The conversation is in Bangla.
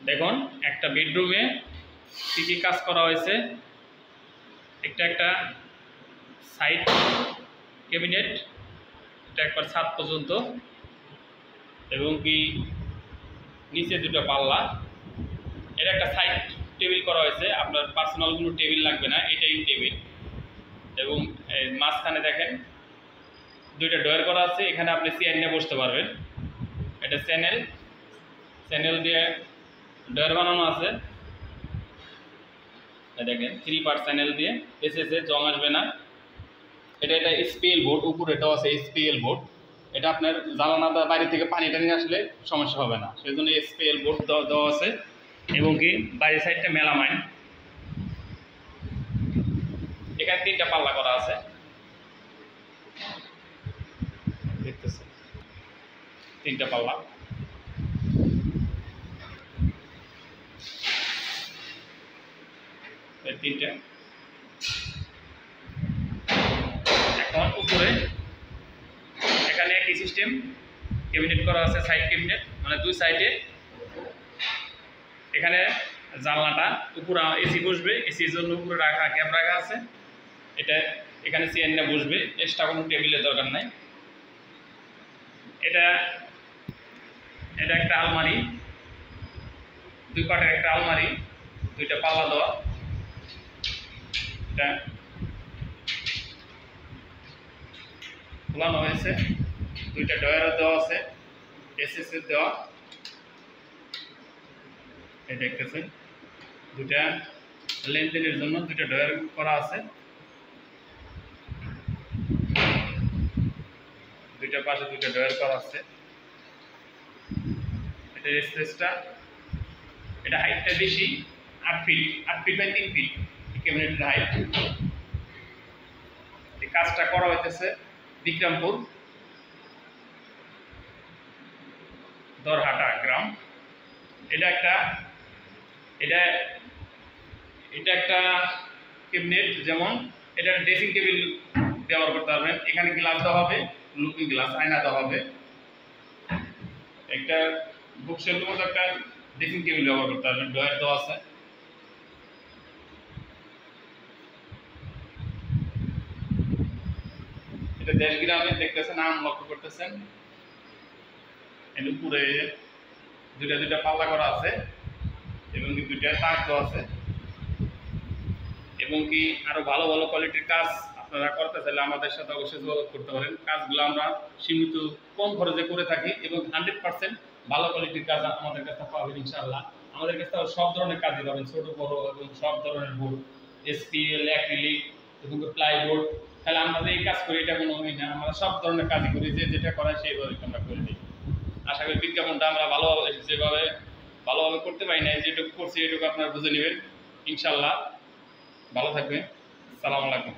দেখুন একটা বেডরুমে কী কী কাজ করা হয়েছে। একটা সাইড ক্যাবিনেট, এটা একবার ছাদ পর্যন্ত, এবং কি নিচে দুটো পাল্লা। এটা একটা সাইড টেবিল করা হয়েছে, আপনার পার্সোনাল কোনো টেবিল লাগবে না, এটাই টেবিল। এবং মাঝখানে দেখেন দুইটা ডয়ার করা আছে, এখানে আপনি চেয়ার নিয়ে বসতে পারবেন। এটা চ্যানেল দিয়ে ডয়ার বানানো আছে, দেখেন 3 পার্ট চ্যানেল দিয়ে এসেছে, জং আসবে না। এটা স্পিএল বোর্ড, উপরে এটাও আছে স্পিএল বোর্ড। এটা আপনার জ্বালানা বাইরে থেকে পানি টানি আসলে সমস্যা হবে না, সেই জন্য স্পিএল বোর্ড দেওয়া আছে। এবং কি বাইরের সাইডটা মেলামাইন। এখানে 3টা পাল্লা করা আছে, দেখতেছে 3টা পাল্লা। তিনটা। এখন উপরে এখানে একই সিস্টেম ক্যাবিনেট করা আছে, সাইড ক্যাবিনেট, মানে দুই সাইডে। এখানে জানলাটা উপরে এসি বসবে, এসির জন্য উপরে রাখা ক্যাপ রাখা আছে। এটা এখানে চেয়ার নিয়ে বসবে, এক্সট্রা কোনো টেবিলের দরকার নাই। এটা একটা আলমারি, 2 পাটের একটা আলমারি, 2টা পাল্লা দেওয়া। এটা খোলানো হয়েছে, 2টা ডয়ারও দেওয়া আছে, এসএসএস দেওয়া। এই দেখতেছেন 2টা লেনদেনের জন্য 2টা ডয়ার করা আছে, 2টা পাশে 2টা ডয়ার করা আছে। এটা স্পেসটা, এটা হাইটটা বেশি, 8 ফিট বাই 3 ফিট ক্যাবিনেটের হাইট। এই কাজটা করা হইতেছে বিক্রমপুর দরহাটা গ্রাম। এটা একটা ক্যাবিনেট, যেমন এটা ড্রেসিং টেবিল ব্যবহার করতে পারবেন। এখানে গ্লাস দেওয়া হবে, লুকিং গ্লাস, আয়না দেওয়া হবে। একটা বুকশেলফের মতো একটা ড্রেসিং টেবিল ব্যবহার করতে পারবেন, ডয়ার দেওয়া আছে। এটা দেশ গ্রামে দেখতেছেন, নাম লক্ষ্য করতেছেন। এর উপরে 2টা পাল্লা করা আছে, এবং 2টা তাক দেওয়া আছে। এবং কি আরো ভালো কোয়ালিটির কাজ আপনারা করতে চাইলে আমাদের সাথে অবশ্যই যোগাযোগ করতে পারেন। কাজগুলো আমরা সীমিত কম খরচে করে থাকি, এবং 100% ভালো কোয়ালিটির কাজ আমাদের কাছে পাবেন ইনশাআল্লাহ। আমাদের কাছে সব ধরনের কাজই পাবেন, ছোট বড় এবং সব ধরনের বোর্ড, এসপিএল, অ্যাক্রিলিক এবং প্লাইবোর্ড। তাহলে আমরা যে এই কাজ করি এটা কোনো হয় না, আমরা সব ধরনের কাজই করি, যেটা করা সেইভাবে আমরা করে দিই। আশা করি বিজ্ঞাপনটা আমরা যেভাবে ভালোভাবে করতে পারি না, যেটুকু করছি এটুকু আপনারা বুঝে নেবেন ইনশাআল্লাহ। ভালো থাকবেন। আসসালামু আলাইকুম।